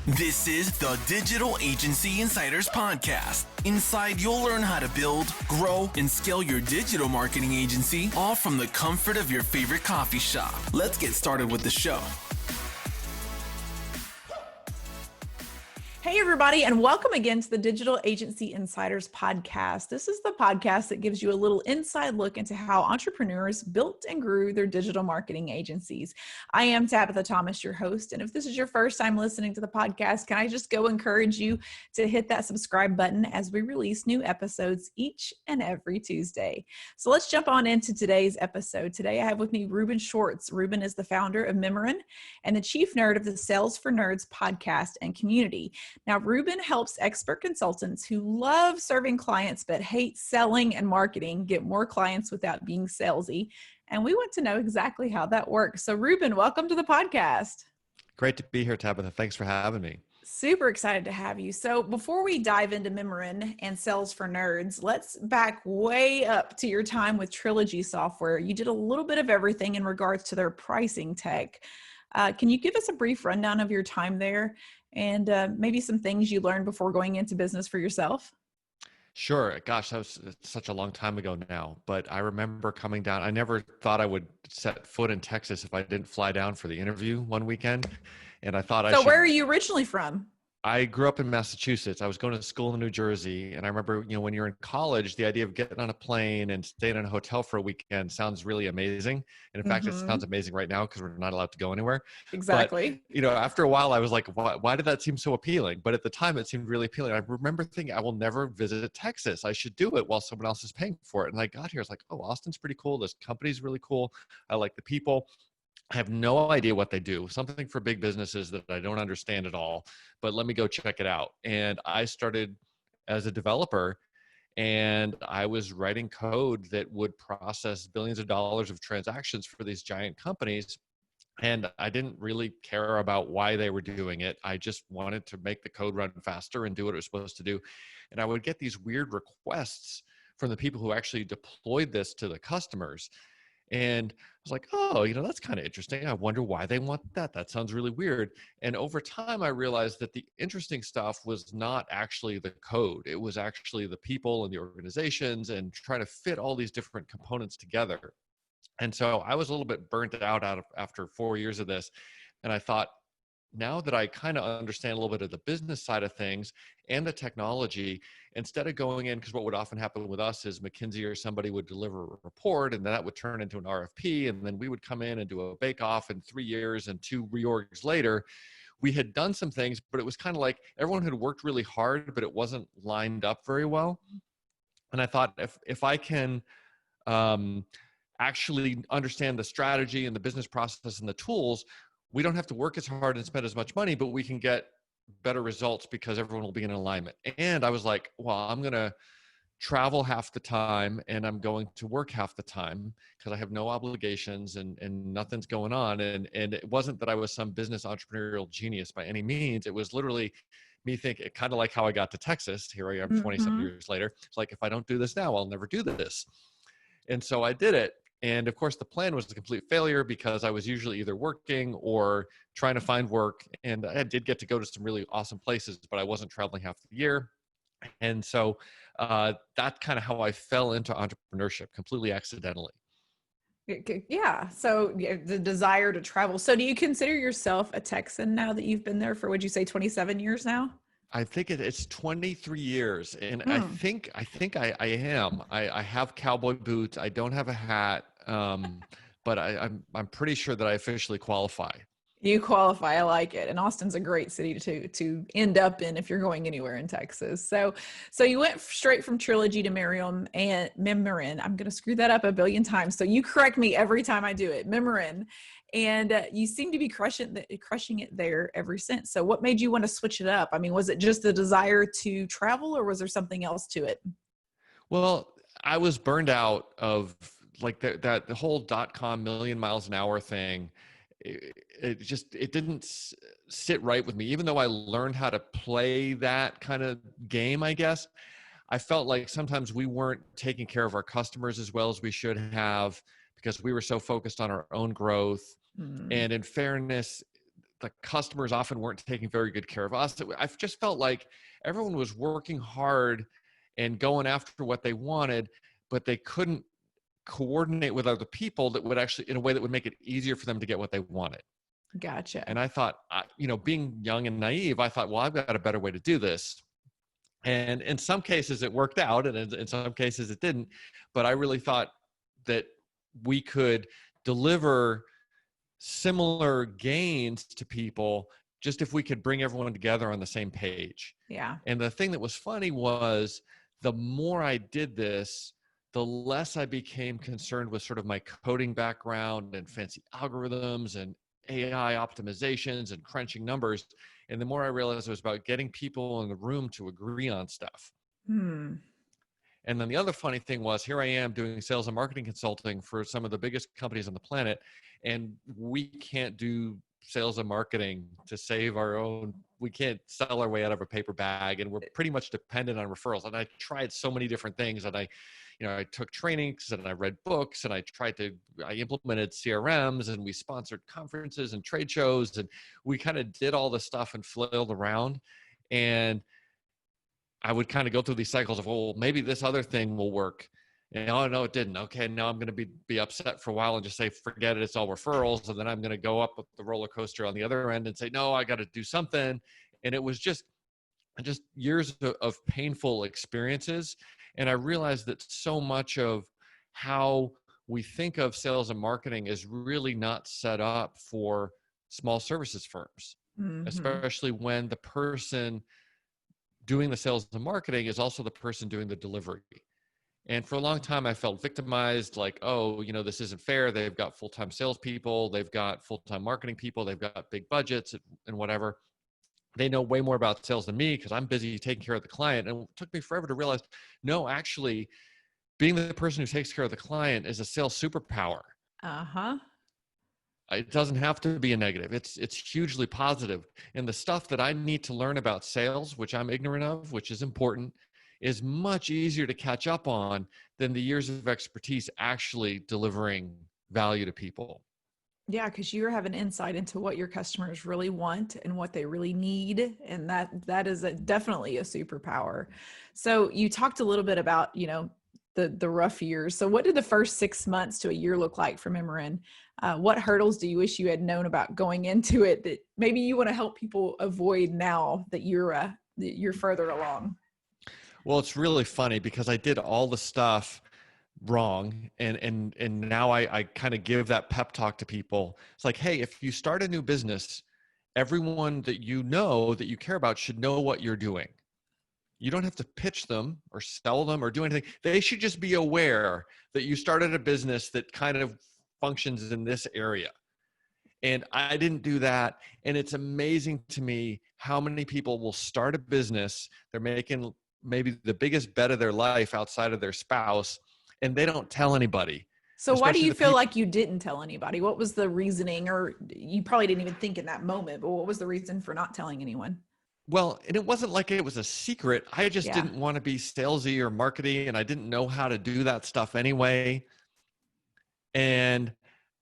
This is the Digital Agency Insiders Podcast. Inside, you'll learn how to build, grow, and scale your digital marketing agency, all from the comfort of your favorite coffee shop. Let's get started with the show. Hey, everybody, and welcome again to the Digital Agency Insiders Podcast. This is the podcast that gives you a little inside look into how entrepreneurs built and grew their digital marketing agencies. I am Tabitha Thomas, your host, and if this is your first time listening to the podcast, can I just go encourage you to hit that subscribe button as we release new episodes each and every Tuesday. So let's jump on into today's episode. Today, I have with me Reuben Swartz. Reuben is the founder of Mimirin and the chief nerd of the Sales for Nerds podcast and community. Now, Reuben helps expert consultants who love serving clients but hate selling and marketing get more clients without being salesy. And we want to know exactly how that works. So, Reuben, welcome to the podcast. Great to be here, Tabitha. Thanks for having me. Super excited to have you. So before we dive into Mimirin and Sales for Nerds, let's back way up to your time with Trilogy Software. You did a little bit of everything in regards to their pricing tech. Can you give us a brief rundown of your time there and maybe some things you learned before going into business for yourself? Sure. Gosh, that was such a long time ago now, but I remember coming down. I never thought I would set foot in Texas if I didn't fly down for the interview one weekend. And I thought So where are you originally from? I grew up in Massachusetts. I was going to school in New Jersey. And I remember, when you're in college, the idea of getting on a plane and staying in a hotel for a weekend sounds really amazing. And in fact, it sounds amazing right now because we're not allowed to go anywhere. Exactly. But, after a while, I was like, why did that seem so appealing? But at the time, it seemed really appealing. I remember thinking, I will never visit Texas. I should do it while someone else is paying for it. And I got here, I was like, oh, Austin's pretty cool. This company's really cool. I like the people. I have no idea what they do, something for big businesses that I don't understand at all, but let me go check it out. And I started as a developer, and I was writing code that would process billions of dollars of transactions for these giant companies. And I didn't really care about why they were doing it. I just wanted to make the code run faster and do what it was supposed to do. And I would get these weird requests from the people who actually deployed this to the customers. And I was like, oh, that's kind of interesting. I wonder why they want that. That sounds really weird. And over time, I realized that the interesting stuff was not actually the code. It was actually the people and the organizations and trying to fit all these different components together. And so I was a little bit burnt out after 4 years of this. And I thought, now that I kind of understand a little bit of the business side of things and the technology, instead of going in, because what would often happen with us is McKinsey or somebody would deliver a report and that would turn into an RFP. And then we would come in and do a bake-off in 3 years, and 2 reorgs later, we had done some things, but it was kind of like everyone had worked really hard, but it wasn't lined up very well. And I thought, if I can actually understand the strategy and the business process and the tools, we don't have to work as hard and spend as much money, but we can get better results because everyone will be in alignment. And I was like, well, I'm going to travel half the time and I'm going to work half the time because I have no obligations and nothing's going on. And it wasn't that I was some business entrepreneurial genius by any means. It was literally me thinking, kind of like how I got to Texas. Here I am 20-some years later. It's like, if I don't do this now, I'll never do this. And so I did it. And of course, the plan was a complete failure because I was usually either working or trying to find work. And I did get to go to some really awesome places, but I wasn't traveling half the year. And so that's kind of how I fell into entrepreneurship, completely accidentally. Yeah. So the desire to travel. So do you consider yourself a Texan now that you've been there for, would you say 27 years now? I think it's 23 years. And I think I am. I have cowboy boots. I don't have a hat. But I'm pretty sure that I officially qualify. You qualify. I like it. And Austin's a great city to end up in if you're going anywhere in Texas. So you went straight from Trilogy to Mimirin. I'm going to screw that up a billion times. So you correct me every time I do it. Mimirin. And you seem to be crushing it there ever since. So what made you want to switch it up? I mean, was it just the desire to travel, or was there something else to it? Well, I was burned out of like the whole .com million miles an hour thing. It didn't sit right with me. Even though I learned how to play that kind of game, I guess, I felt like sometimes we weren't taking care of our customers as well as we should have because we were so focused on our own growth. And in fairness, the customers often weren't taking very good care of us. I just felt like everyone was working hard and going after what they wanted, but they couldn't coordinate with other people that would actually, in a way that would make it easier for them to get what they wanted. Gotcha. And I thought, being young and naive, I thought, well, I've got a better way to do this. And in some cases it worked out, and in some cases it didn't. But I really thought that we could deliver similar gains to people just if we could bring everyone together on the same page. Yeah. And the thing that was funny was the more I did this, the less I became concerned with sort of my coding background and fancy algorithms and AI optimizations and crunching numbers. And the more I realized it was about getting people in the room to agree on stuff. And then the other funny thing was, here I am doing sales and marketing consulting for some of the biggest companies on the planet, and we can't do sales and marketing to save our own. We can't sell our way out of a paper bag, and we're pretty much dependent on referrals. And I tried so many different things, and I took trainings and I read books, and I implemented CRMs, and we sponsored conferences and trade shows, and we kind of did all this stuff and flailed around. And I would kind of go through these cycles of, well, maybe this other thing will work. And oh, no, it didn't. Okay, now I'm going to be upset for a while and just say, forget it, it's all referrals. And then I'm going to go up the roller coaster on the other end and say, no, I got to do something. And it was just years of painful experiences. And I realized that so much of how we think of sales and marketing is really not set up for small services firms, especially when the person doing the sales and marketing is also the person doing the delivery. And for a long time, I felt victimized, like, oh, this isn't fair. They've got full-time salespeople. They've got full-time marketing people. They've got big budgets and whatever. They know way more about sales than me because I'm busy taking care of the client. And it took me forever to realize, no, actually, being the person who takes care of the client is a sales superpower. It doesn't have to be a negative. It's hugely positive. And the stuff that I need to learn about sales, which I'm ignorant of, which is important, is much easier to catch up on than the years of expertise actually delivering value to people. Yeah, because you have an insight into what your customers really want and what they really need. And that is definitely a superpower. So you talked a little bit about, the rough years. So what did the first 6 months to a year look like for Imran? What hurdles do you wish you had known about going into it that maybe you want to help people avoid now that you're further along? Well, it's really funny because I did all the stuff wrong. And now I kind of give that pep talk to people. It's like, hey, if you start a new business, everyone that that you care about should know what you're doing. You don't have to pitch them or sell them or do anything. They should just be aware that you started a business that kind of functions in this area. And I didn't do that. And it's amazing to me how many people will start a business. They're making maybe the biggest bet of their life outside of their spouse, and they don't tell anybody. So why do you feel like you didn't tell anybody? What was the reasoning? Or you probably didn't even think in that moment, but what was the reason for not telling anyone? Well, and it wasn't like it was a secret. I just didn't want to be salesy or marketing, and I didn't know how to do that stuff anyway. And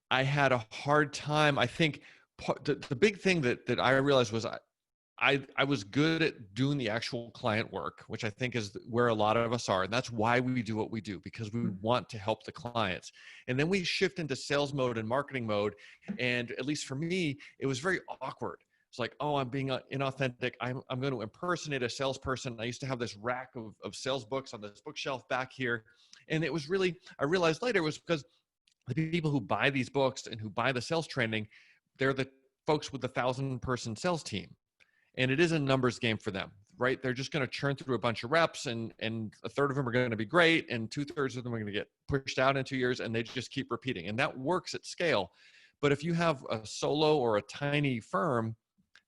I had a hard time. I think the big thing that I realized was I was good at doing the actual client work, which I think is where a lot of us are. And that's why we do what we do, because we want to help the clients. And then we shift into sales mode and marketing mode. And at least for me, it was very awkward. It's like, oh, I'm being inauthentic. I'm going to impersonate a salesperson. I used to have this rack of sales books on this bookshelf back here. And it was really, I realized later, it was because the people who buy these books and who buy the sales training, they're the folks with the 1,000-person sales team. And it is a numbers game for them, right? They're just going to churn through a bunch of reps, and a third of them are going to be great, and 2/3 of them are going to get pushed out in 2 years, and they just keep repeating. And that works at scale. But if you have a solo or a tiny firm,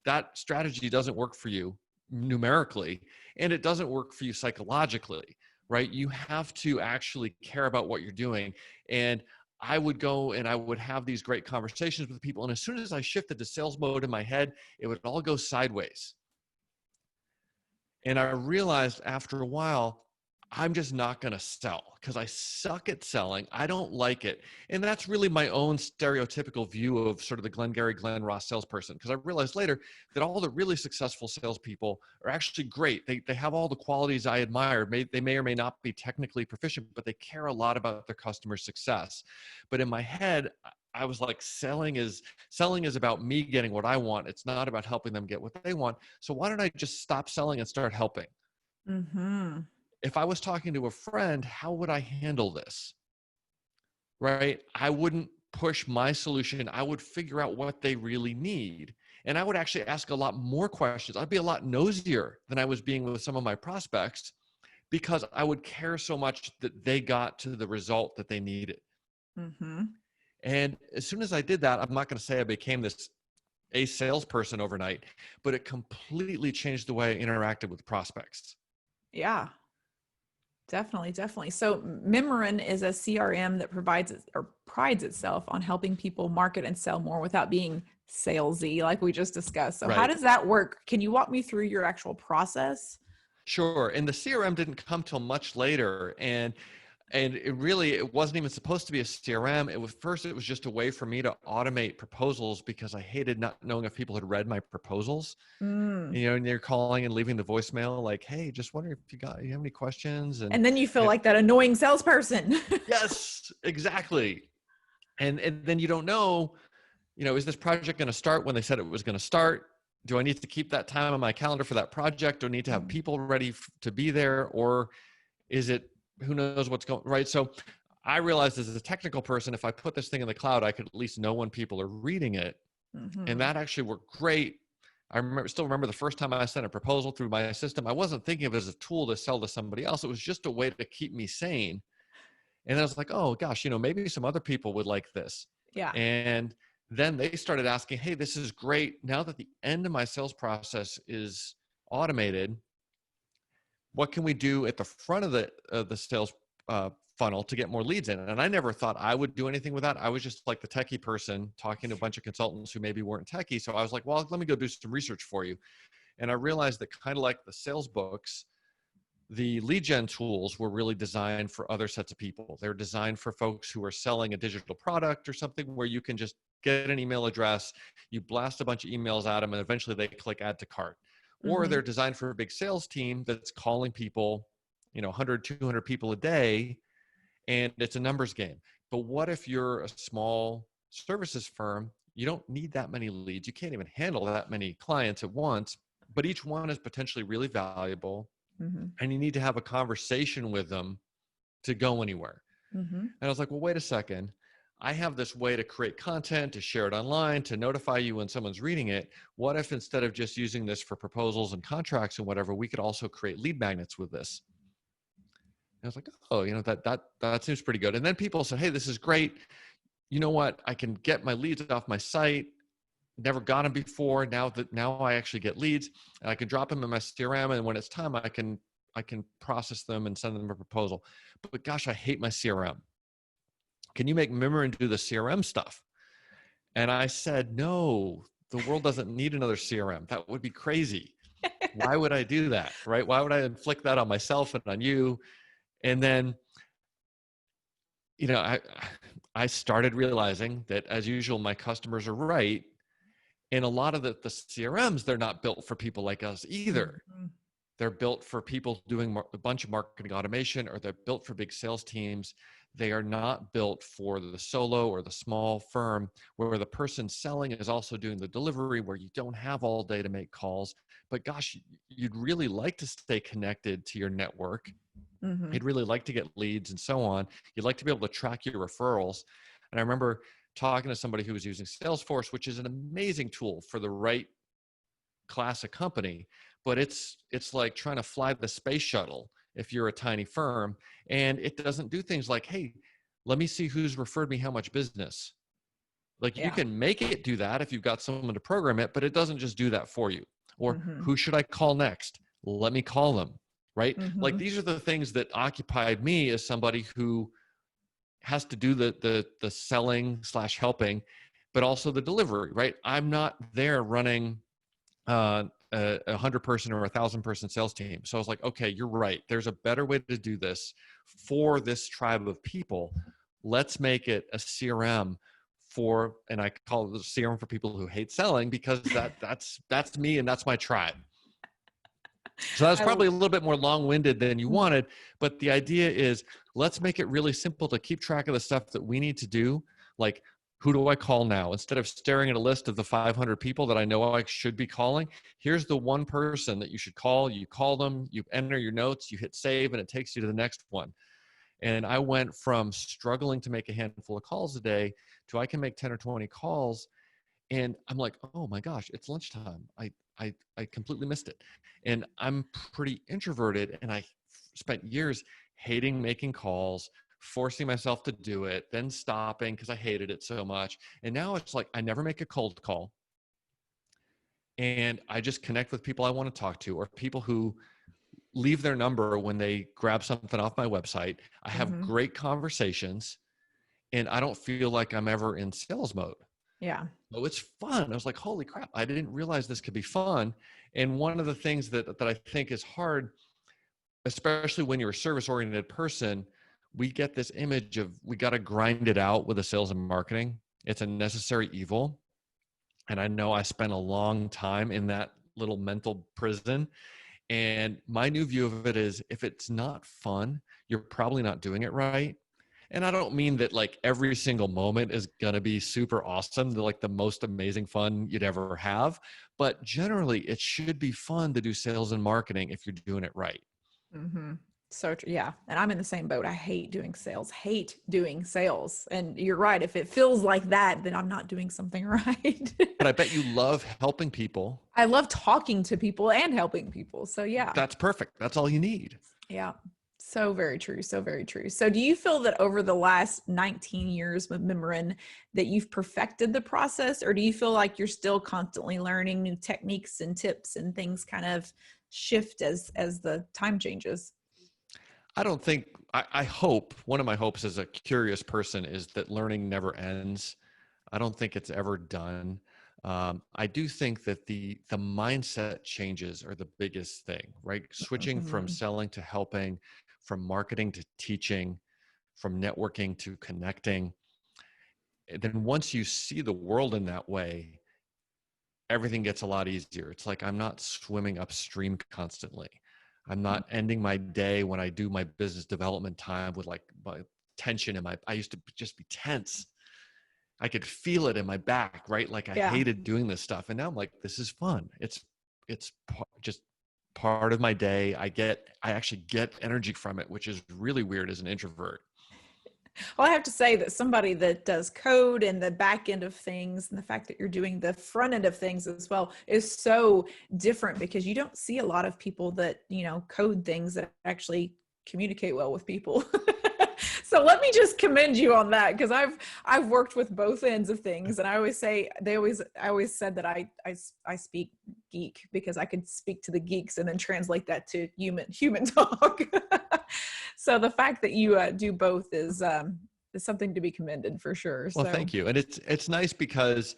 that strategy doesn't work for you numerically, and it doesn't work for you psychologically, right? You have to actually care about what you're doing. And I would go and I would have these great conversations with people. And as soon as I shifted to sales mode in my head, it would all go sideways. And I realized after a while, I'm just not going to sell because I suck at selling. I don't like it. And that's really my own stereotypical view of sort of the Glengarry Glen Ross salesperson. Because I realized later that all the really successful salespeople are actually great. They have all the qualities I admire. They may or may not be technically proficient, but they care a lot about their customer success. But in my head, I was like, selling is about me getting what I want. It's not about helping them get what they want. So why don't I just stop selling and start helping? Mm-hmm. If I was talking to a friend, how would I handle this? Right? I wouldn't push my solution. I would figure out what they really need. And I would actually ask a lot more questions. I'd be a lot nosier than I was being with some of my prospects because I would care so much that they got to the result that they needed. Mm-hmm. And as soon as I did that, I'm not going to say I became a salesperson overnight, but it completely changed the way I interacted with prospects. Yeah. Definitely. So Memorin is a CRM that prides itself on helping people market and sell more without being salesy, like we just discussed. So how Right. does that work? Can you walk me through your actual process? Sure. And the CRM didn't come till much later. And it wasn't even supposed to be a CRM. It was just a way for me to automate proposals because I hated not knowing if people had read my proposals. Mm. And they're calling and leaving the voicemail like, hey, just wondering if you have any questions. And then you feel like that annoying salesperson. Yes, exactly. And then you don't know, is this project going to start when they said it was going to start? Do I need to keep that time on my calendar for that project? Do I need to have people ready to be there? Or is it, who knows what's going right? So I realized as a technical person, if I put this thing in the cloud, I could at least know when people are reading it. Mm-hmm. And that actually worked great. I still remember the first time I sent a proposal through my system. I wasn't thinking of it as a tool to sell to somebody else. It was just a way to keep me sane. And then I was like, oh gosh, maybe some other people would like this. Yeah. And then they started asking, hey, this is great. Now that the end of my sales process is automated, what can we do at the front of the sales funnel to get more leads in? And I never thought I would do anything with that. I was just like the techie person talking to a bunch of consultants who maybe weren't techie. So I was like, well, let me go do some research for you. And I realized that kind of like the sales books, the lead gen tools were really designed for other sets of people. They're designed for folks who are selling a digital product or something where you can just get an email address, you blast a bunch of emails at them, and eventually they click add to cart. Or they're designed for a big sales team that's calling people, 100, 200 people a day, and it's a numbers game. But what if you're a small services firm? You don't need that many leads. You can't even handle that many clients at once, but each one is potentially really valuable. Mm-hmm. And you need to have a conversation with them to go anywhere. Mm-hmm. And I was like, well, wait a second. I have this way to create content, to share it online, to notify you when someone's reading it. What if instead of just using this for proposals and contracts and whatever, we could also create lead magnets with this? And I was like, oh, that seems pretty good. And then people said, hey, this is great. You know what? I can get my leads off my site. Never got them before. Now I actually get leads, and I can drop them in my CRM. And when it's time, I can process them and send them a proposal. But gosh, I hate my CRM. Can you make Memorin do the CRM stuff? And I said, no, the world doesn't need another CRM. That would be crazy. Why would I do that? Right? Why would I inflict that on myself and on you? And then, I started realizing that as usual, my customers are right. And a lot of the CRMs, they're not built for people like us either. Mm-hmm. They're built for people doing a bunch of marketing automation, or they're built for big sales teams. They are not built for the solo or the small firm where the person selling is also doing the delivery, where you don't have all day to make calls. But gosh, you'd really like to stay connected to your network. Mm-hmm. You'd really like to get leads and so on. You'd like to be able to track your referrals. And I remember talking to somebody who was using Salesforce, which is an amazing tool for the right class of company, but it's like trying to fly the space shuttle if you're a tiny firm, and it doesn't do things like, hey, let me see who's referred me how much business. Like you can make it do that if you've got someone to program it, but it doesn't just do that for you. Or who should I call next? Let me call them, right? Like these are the things that occupied me as somebody who has to do the selling / helping, but also the delivery, right? I'm not there running a a 100-person or 1,000-person sales team. So I was like, okay, you're right. There's a better way to do this for this tribe of people. Let's make it a CRM for, and I call it the CRM for people who hate selling, because that's me and that's my tribe. So that's probably a little bit more long-winded than you wanted, but the idea is, let's make it really simple to keep track of the stuff that we need to do. Like, who do I call now? Instead of staring at a list of the 500 people that I know I should be calling, here's the one person that you should call. You call them, you enter your notes, you hit save, and it takes you to the next one. And I went from struggling to make a handful of calls a day to I can make 10 or 20 calls. And I'm like, oh my gosh, it's lunchtime. I completely missed it. And I'm pretty introverted, and I spent years hating making calls, forcing myself to do it, then stopping because I hated it so much. And now it's like, I never make a cold call. And I just connect with people I want to talk to, or people who leave their number when they grab something off my website. I have great conversations, and I don't feel like I'm ever in sales mode. Yeah. So it's fun. I was like, holy crap, I didn't realize this could be fun. And one of the things that I think is hard, especially when you're a service-oriented person, we get this image of we got to grind it out with the sales and marketing. It's a necessary evil. And I know I spent a long time in that little mental prison. And my new view of it is, if it's not fun, you're probably not doing it right. And I don't mean that like every single moment is going to be super awesome, like the most amazing fun you'd ever have. But generally, it should be fun to do sales and marketing if you're doing it right. Mm-hmm. So yeah. And I'm in the same boat. I hate doing sales. And you're right. If it feels like that, then I'm not doing something right. But I bet you love helping people. I love talking to people and helping people. So yeah. That's perfect. That's all you need. Yeah. So very true. So very true. So do you feel that over the last 19 years with Memrin that you've perfected the process, or do you feel like you're still constantly learning new techniques and tips and things kind of shift as the time changes? I don't think, I hope, one of my hopes as a curious person is that learning never ends. I don't think it's ever done. I do think that the mindset changes are the biggest thing, right? Switching from selling to helping, from marketing to teaching, from networking to connecting. And then once you see the world in that way, everything gets a lot easier. It's like I'm not swimming upstream constantly. I'm not ending my day when I do my business development time with like my tension in I used to just be tense. I could feel it in my back, right? Like I hated doing this stuff. And now I'm like, this is fun. It's just part of my day. I actually get energy from it, which is really weird as an introvert. Well, I have to say that somebody that does code and the back end of things, and the fact that you're doing the front end of things as well, is so different, because you don't see a lot of people that, code things that actually communicate well with people. So let me just commend you on that, because I've worked with both ends of things, and I always said that I speak geek because I could speak to the geeks and then translate that to human talk. So the fact that you do both is something to be commended for sure. Well, thank you. And it's nice because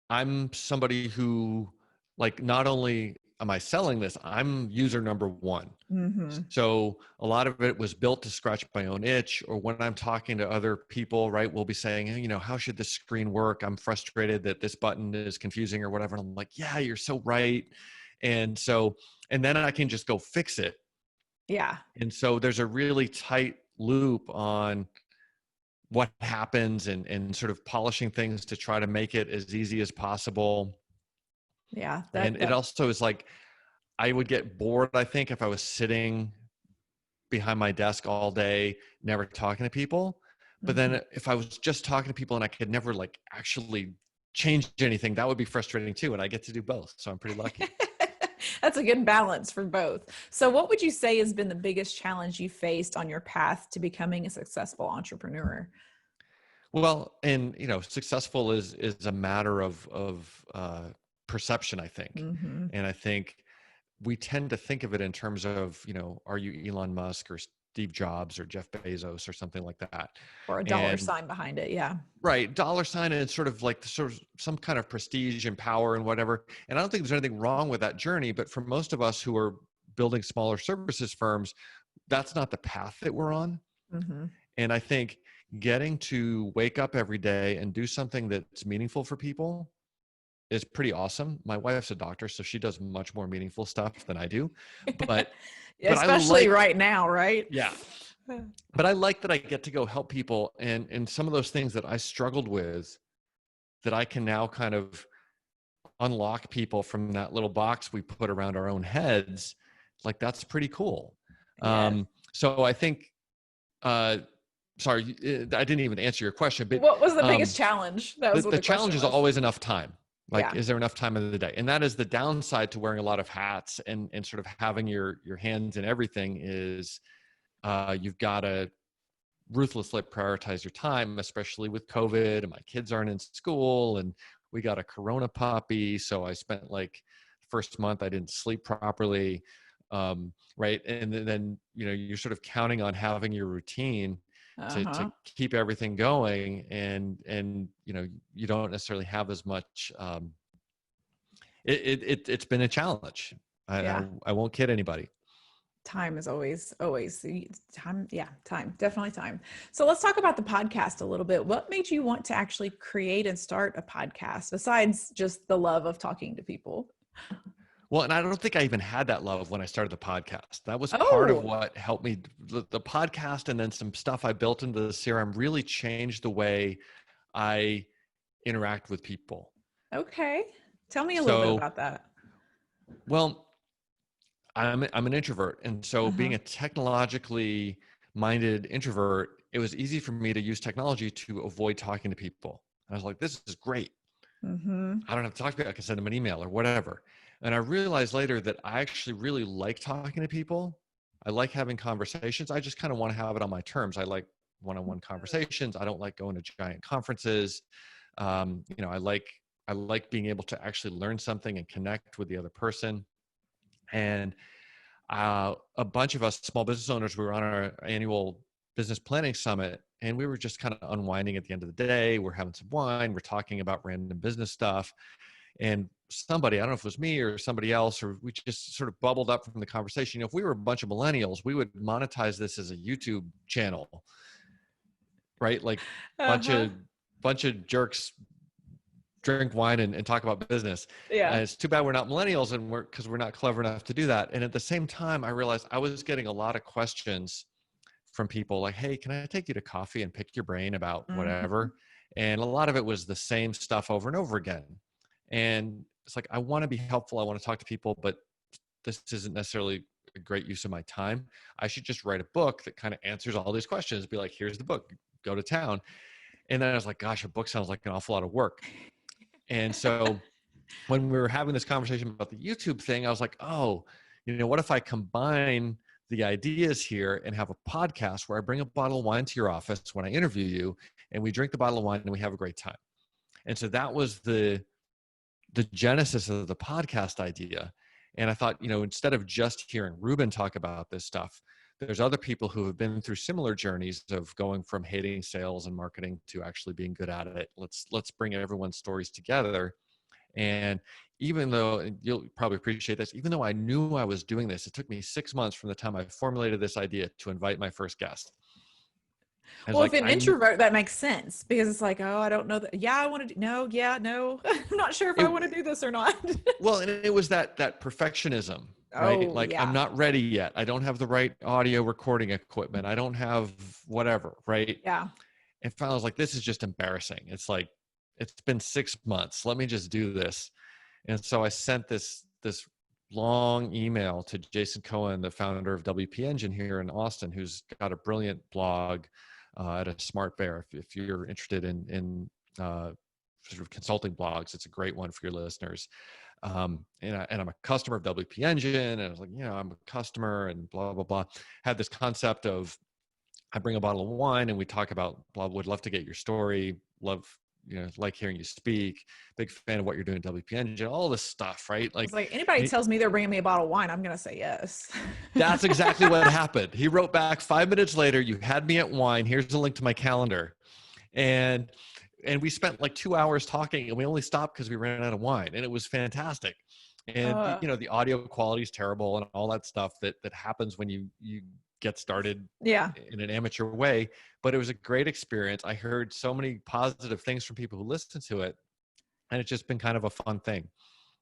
I'm somebody who, like, not only am I selling this, I'm user number one. Mm-hmm. So a lot of it was built to scratch my own itch, or when I'm talking to other people, right, we'll be saying, hey, how should this screen work? I'm frustrated that this button is confusing or whatever. And I'm like, yeah, you're so right. And then I can just go fix it. Yeah. And so there's a really tight loop on what happens and sort of polishing things to try to make it as easy as possible. Yeah. It also is like, I would get bored, I think, if I was sitting behind my desk all day, never talking to people. But then if I was just talking to people and I could never like actually change anything, that would be frustrating too. And I get to do both. So I'm pretty lucky. That's a good balance for both. So what would you say has been the biggest challenge you faced on your path to becoming a successful entrepreneur? Well, and successful is a matter of perception, I think. Mm-hmm. And I think we tend to think of it in terms of, are you Elon Musk or Steve Jobs or Jeff Bezos or something like that. Or a dollar sign behind it. Yeah. Right. Dollar sign, and it's sort of like some kind of prestige and power and whatever. And I don't think there's anything wrong with that journey, but for most of us who are building smaller services firms, that's not the path that we're on. Mm-hmm. And I think getting to wake up every day and do something that's meaningful for people is pretty awesome. My wife's a doctor, so she does much more meaningful stuff than I do. But especially right now, right? Yeah. But I like that I get to go help people, and some of those things that I struggled with, that I can now kind of unlock people from that little box we put around our own heads. Like, that's pretty cool. Yes. So I think, sorry, I didn't even answer your question, but what was the biggest challenge? That was the challenge is always enough time. Like, Yeah. Is there enough time in the day? And that is the downside to wearing a lot of hats and sort of having your hands in everything is, you've got to ruthlessly prioritize your time, especially with COVID, and my kids aren't in school, and we got a Corona puppy. So I spent like the first month, I didn't sleep properly. Right. And then, you're sort of counting on having your routine to keep everything going. And, you don't necessarily have as much, it's been a challenge. I won't kid anybody. Time is always time. Yeah, time, definitely time. So let's talk about the podcast a little bit. What made you want to actually create and start a podcast besides just the love of talking to people? Well, and I don't think I even had that love when I started the podcast. That was part of what helped me. The podcast and then some stuff I built into the CRM really changed the way I interact with people. Okay. Tell me a little bit about that. Well, I'm an introvert. And so being a technologically minded introvert, it was easy for me to use technology to avoid talking to people. And I was like, this is great. Mm-hmm. I don't have to talk to people. I can send them an email or whatever. And I realized later that I actually really like talking to people. I like having conversations. I just kind of want to have it on my terms. I like one-on-one conversations. I don't like going to giant conferences. I like being able to actually learn something and connect with the other person. And a bunch of us small business owners, we were on our annual business planning summit, and we were just kind of unwinding at the end of the day. We're having some wine. We're talking about random business stuff. And somebody, I don't know if it was me or somebody else, or we just sort of bubbled up from the conversation. If we were a bunch of millennials, we would monetize this as a YouTube channel, right? Like bunch of jerks drink wine and talk about business. Yeah. It's too bad we're not millennials, and because we're not clever enough to do that. And at the same time, I realized I was getting a lot of questions from people like, hey, can I take you to coffee and pick your brain about whatever? And a lot of it was the same stuff over and over again. And it's like, I want to be helpful. I want to talk to people, but this isn't necessarily a great use of my time. I should just write a book that kind of answers all these questions. Be like, here's the book, go to town. And then I was like, gosh, a book sounds like an awful lot of work. And so when we were having this conversation about the YouTube thing, I was like, oh, what if I combine the ideas here and have a podcast where I bring a bottle of wine to your office when I interview you, and we drink the bottle of wine and we have a great time. And so that was the genesis of the podcast idea. And I thought, instead of just hearing Reuben talk about this stuff, there's other people who have been through similar journeys of going from hating sales and marketing to actually being good at it. Let's bring everyone's stories together. And even though, and you'll probably appreciate this, even though I knew I was doing this, it took me 6 months from the time I formulated this idea to invite my first guest. Well, if an introvert, that makes sense, because it's like, oh, I don't know that. Yeah, I want to do, no. I'm not sure if I want to do this or not. Well, and it was that perfectionism, right? Like, I'm not ready yet. I don't have the right audio recording equipment. I don't have whatever, right? Yeah. And finally I was like, this is just embarrassing. It's like, it's been 6 months. Let me just do this. And so I sent this long email to Jason Cohen, the founder of WP Engine here in Austin, who's got a brilliant blog at a Smart Bear. If you're interested in sort of consulting blogs, it's a great one for your listeners. And I'm a customer of WP Engine, and I was like, I'm a customer, and blah, blah, blah. Had this concept of, I bring a bottle of wine and we talk about, blah, would love to get your story, love like hearing you speak, big fan of what you're doing at WP Engine, all this stuff, right? Like, It's like anybody tells me they're bringing me a bottle of wine, I'm going to say yes. that's exactly what happened. He wrote back 5 minutes later, you had me at wine. Here's a link to my calendar. And we spent like 2 hours talking, and we only stopped because we ran out of wine, and it was fantastic. And the audio quality is terrible and all that stuff that happens when you get started in an amateur way. But it was a great experience. I heard so many positive things from people who listened to it, and it's just been kind of a fun thing.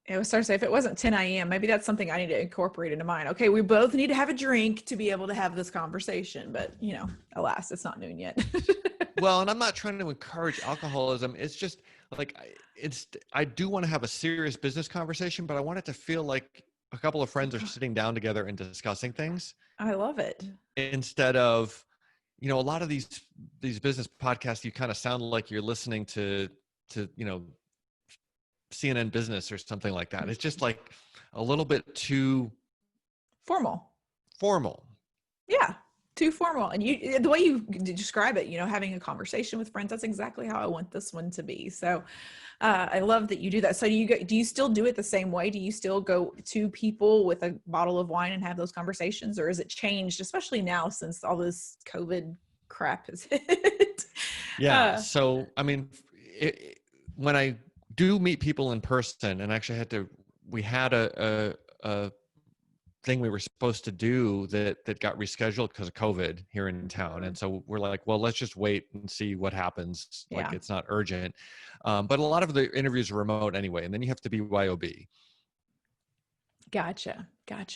It was starting to say, if it wasn't 10 a.m., maybe that's something I need to incorporate into mine. Okay, we both need to have a drink to be able to have this conversation, but alas, it's not noon yet. Well, and I'm not trying to encourage alcoholism. It's just like, I do want to have a serious business conversation, but I want it to feel like a couple of friends are sitting down together and discussing things. I love it. Instead of, a lot of these business podcasts, you kind of sound like you're listening to CNN Business or something like that. It's just like a little bit too formal. Yeah. Too formal. And the way you describe it, having a conversation with friends, that's exactly how I want this one to be. So I love that you do that. So do you still do it the same way? Do you still go to people with a bottle of wine and have those conversations, or has it changed, especially now since all this COVID crap has hit? Yeah. So, I mean, when I do meet people in person, and actually we had a thing we were supposed to do that got rescheduled because of COVID here in town. And so we're like, well, let's just wait and see what happens. Like, it's not urgent. But a lot of the interviews are remote anyway. And then you have to be YOB. Gotcha.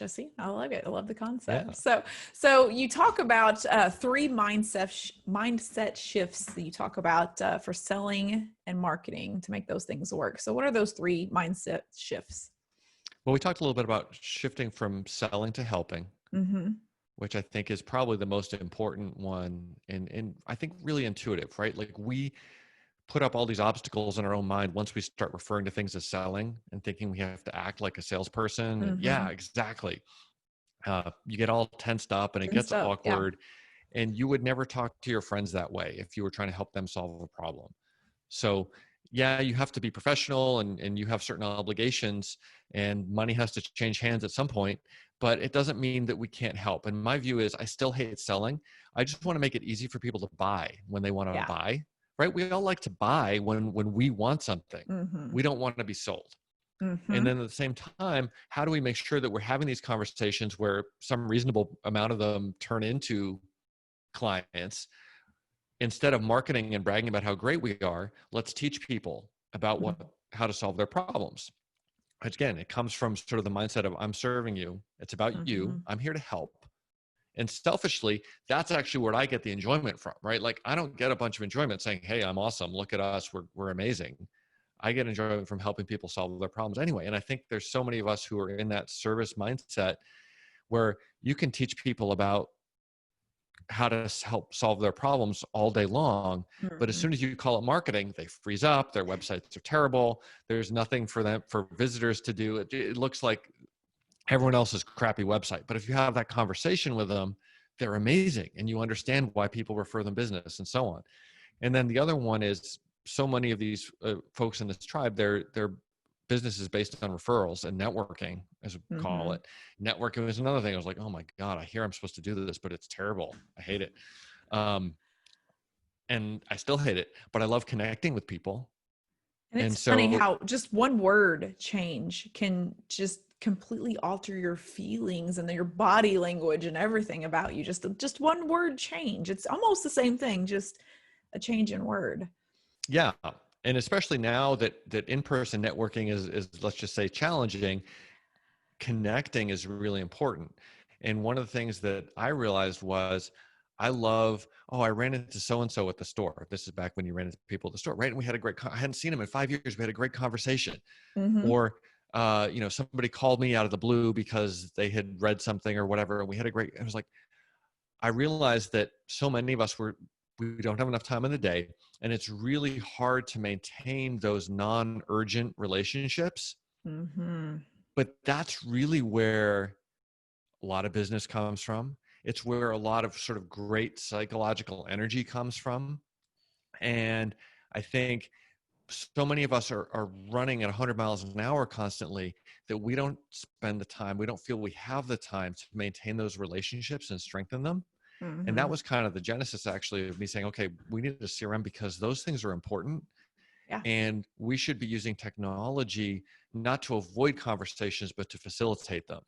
See, I love it. I love the concept. Yeah. So you talk about 3 mindset shifts that you talk about for selling and marketing to make those things work. So what are those 3 mindset shifts? Well, we talked a little bit about shifting from selling to helping, which I think is probably the most important one, and I think really intuitive, right? Like, we put up all these obstacles in our own mind once we start referring to things as selling and thinking we have to act like a salesperson. And yeah, exactly. You get all tensed up and it gets awkward, and you would never talk to your friends that way if you were trying to help them solve a problem. So yeah, you have to be professional and you have certain obligations, and money has to change hands at some point, but it doesn't mean that we can't help. And my view is, I still hate selling. I just want to make it easy for people to buy when they want to buy, right? We all like to buy when we want something. We don't want to be sold. And then at the same time, how do we make sure that we're having these conversations where some reasonable amount of them turn into clients? Instead of marketing and bragging about how great we are, let's teach people about how to solve their problems. Again, it comes from sort of the mindset of, I'm serving you. It's about you. I'm here to help. And selfishly, that's actually where I get the enjoyment from, right? Like, I don't get a bunch of enjoyment saying, hey, I'm awesome. Look at us. We're amazing. I get enjoyment from helping people solve their problems anyway. And I think there's so many of us who are in that service mindset where you can teach people about how to help solve their problems all day long. But as soon as you call it marketing, they freeze up. Their websites are terrible. There's nothing for visitors to do. It looks like everyone else's crappy website. But if you have that conversation with them, they're amazing. And you understand why people refer them business and so on. And then the other one is, so many of these folks in this tribe, their business is based on referrals and networking, as we call it. Networking is another thing. I was like, oh my God, I hear I'm supposed to do this, but it's terrible. I hate it. And I still hate it, but I love connecting with people. And it's funny how just one word change can just completely alter your feelings and your body language and everything about you. Just one word change. It's almost the same thing, just a change in word. Yeah. And especially now that in-person networking is, let's just say, challenging, connecting is really important. And one of the things that I realized was, I ran into so-and-so at the store. This is back when you ran into people at the store, right? And we had I hadn't seen him in 5 years. We had a great conversation. Or, somebody called me out of the blue because they had read something or whatever. And we had it was like, I realized that so many of us we don't have enough time in the day, and it's really hard to maintain those non-urgent relationships. But that's really where a lot of business comes from. It's where a lot of sort of great psychological energy comes from. And I think so many of us are running at 100 miles an hour constantly that we don't spend the time, we don't feel we have the time to maintain those relationships and strengthen them. And that Mm-hmm. was kind of the genesis actually of me saying, okay, we need a CRM because those things are important. Yeah. And we should be using technology not to avoid conversations, but to facilitate them.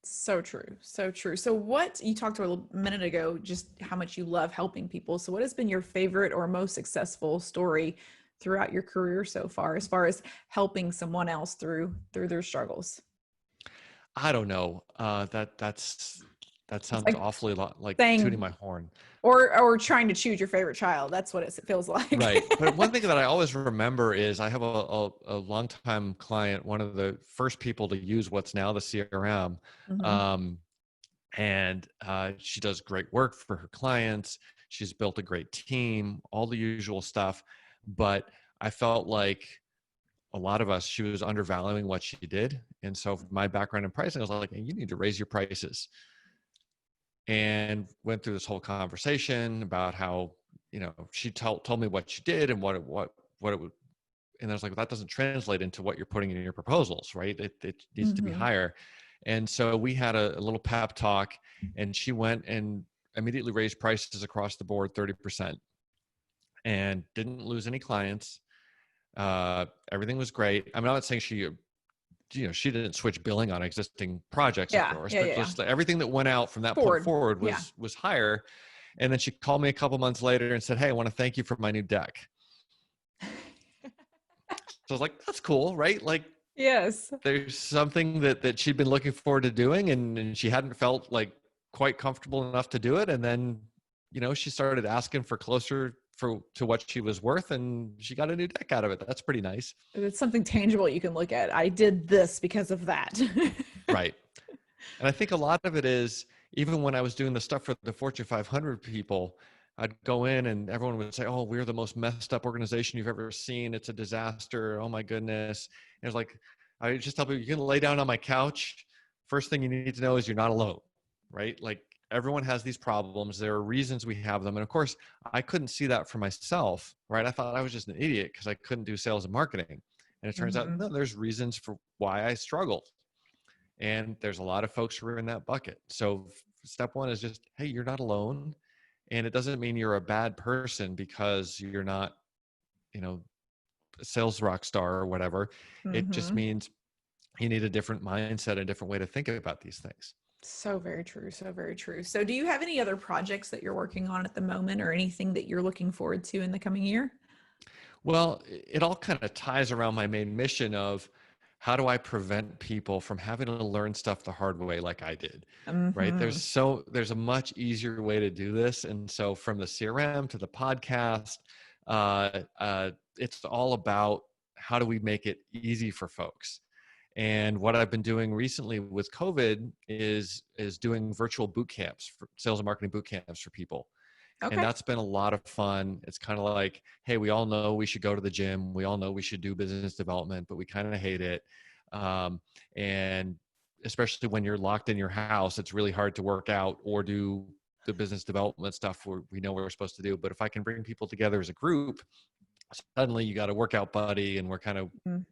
So true. So true. So what you talked a little minute ago, just how much you love helping people. So what has been your favorite or most successful story throughout your career so far, as far as helping someone else through their struggles? I don't know. That It's sounds like awfully like tooting saying, my horn. or trying to choose your favorite child. That's what it feels like. Right. But one thing that I always remember is I have a longtime client, one of the first people to use what's now the CRM. Mm-hmm. Um, and she does great work for her clients. She's built a great team, all the usual stuff. But I felt like a lot of us, she was undervaluing what she did. And so from my background in pricing, I was like, hey, you need to raise your prices. And went through this whole conversation about how, she told me what she did and what it would, and I was like, that doesn't translate into what you're putting in your proposals, right? It needs to be Mm-hmm. higher. And so we had a little pep talk, and she went and immediately raised prices across the board 30% and didn't lose any clients. Everything was great. I'm not saying she didn't switch billing on existing projects, of Yeah. course, Yeah. but Yeah. Yeah. just everything that went out from that point Forward. forward Yeah. was higher. And then she called me a couple months later and said, hey, I want to thank you for my new deck. So I was like, that's cool, right? Like, Yes. there's something that she'd been looking forward to doing, and she hadn't felt like quite comfortable enough to do it. And then, she started asking for closer to what she was worth, and she got a new deck out of it. That's pretty nice. It's something tangible you can look at. I did this because of that. Right. And I think a lot of it is, even when I was doing the stuff for the Fortune 500 people, I'd go in and everyone would say, oh, we're the most messed up organization you've ever seen. It's a disaster. Oh my goodness. And it was like, I just tell people, you can lay down on my couch. First thing you need to know is you're not alone, right? Like, everyone has these problems. There are reasons we have them. And of course, I couldn't see that for myself, right? I thought I was just an idiot because I couldn't do sales and marketing. And it turns out, no, there's reasons for why I struggled. And there's a lot of folks who are in that bucket. So step one is just, hey, you're not alone. And it doesn't mean you're a bad person because you're not, a sales rock star or whatever. It just means you need a different mindset, a different way to think about these things. So very true. So very true. So do you have any other projects that you're working on at the moment, or anything that you're looking forward to in the coming year? Well, it all kind of ties around my main mission of, how do I prevent people from having to learn stuff the hard way like I did, right? Mm-hmm. There's a much easier way to do this. And so from the CRM to the podcast, it's all about how do we make it easy for folks. And what I've been doing recently with COVID is doing virtual boot camps, for sales and marketing boot camps for people. And Okay. that's been a lot of fun. It's kind of like, hey, we all know we should go to the gym. We all know we should do business development, but we kind of hate it. And especially when you're locked in your house, it's really hard to work out or do the business development stuff we know we're supposed to do. But if I can bring people together as a group, suddenly you got a workout buddy, and we're kind of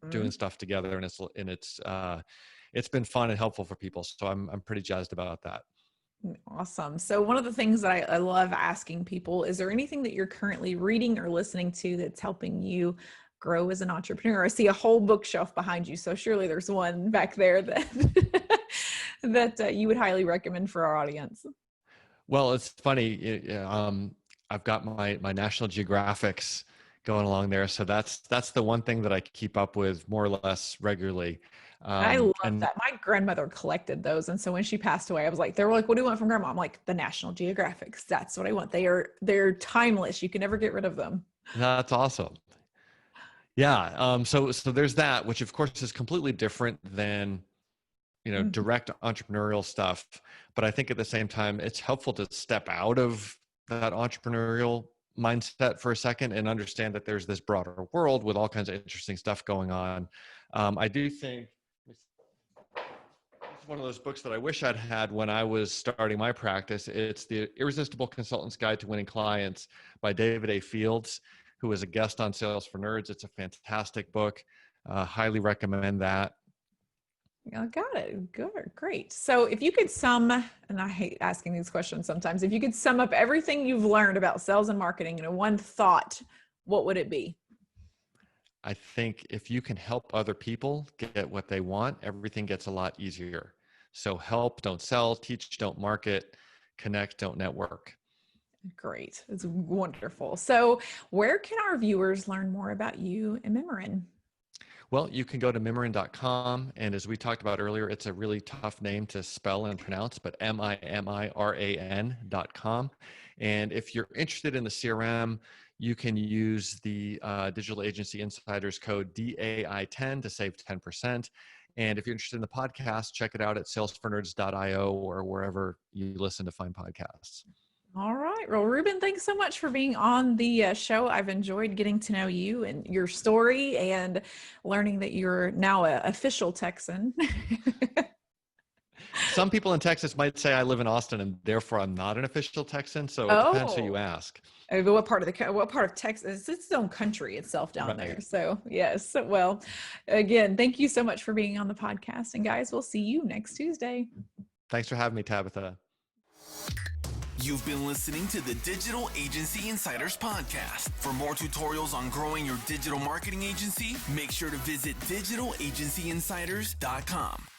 doing stuff together. And it's been fun and helpful for people. So I'm pretty jazzed about that. Awesome. So one of the things that I love asking people, is there anything that you're currently reading or listening to that's helping you grow as an entrepreneur? I see a whole bookshelf behind you, so surely there's one back there that that you would highly recommend for our audience. Well, it's funny. I've got my National Geographics going along there, so that's the one thing that I keep up with more or less regularly. I love And that. My grandmother collected those. And so when she passed away, I was like, they were like, what do you want from grandma? I'm like, the National Geographics. That's what I want. They're timeless. You can never get rid of them. that's awesome. Yeah. So there's that, which of course is completely different than, direct entrepreneurial stuff. But I think at the same time, it's helpful to step out of that entrepreneurial mindset for a second and understand that there's this broader world with all kinds of interesting stuff going on. I do think it's one of those books that I wish I'd had when I was starting my practice. It's the Irresistible Consultant's Guide to Winning Clients by David A. Fields. who was a guest on Sales for Nerds. It's a fantastic book. Highly recommend that. I got it. Good. Great. So if you could and I hate asking these questions sometimes, if you could sum up everything you've learned about sales and marketing in one thought, what would it be? I think if you can help other people get what they want, everything gets a lot easier. So help, don't sell, teach, don't market, connect, don't network. Great. It's wonderful. So where can our viewers learn more about you and Mimiran? Well, you can go to Mimiran.com. And as we talked about earlier, it's a really tough name to spell and pronounce, but Mimiran.com. And if you're interested in the CRM, you can use the Digital Agency Insiders code DAI10 to save 10%. And if you're interested in the podcast, check it out at salesfornerds.io or wherever you listen to find podcasts. All right. Well, Reuben, thanks so much for being on the show. I've enjoyed getting to know you and your story and learning that you're now an official Texan. Some people in Texas might say I live in Austin and therefore I'm not an official Texan. So it depends who you ask. But what part of Texas? It's its own country itself down there. So yes. Well, again, thank you so much for being on the podcast. And guys, we'll see you next Tuesday. Thanks for having me, Tabitha. You've been listening to the Digital Agency Insiders Podcast. For more tutorials on growing your digital marketing agency, make sure to visit digitalagencyinsiders.com.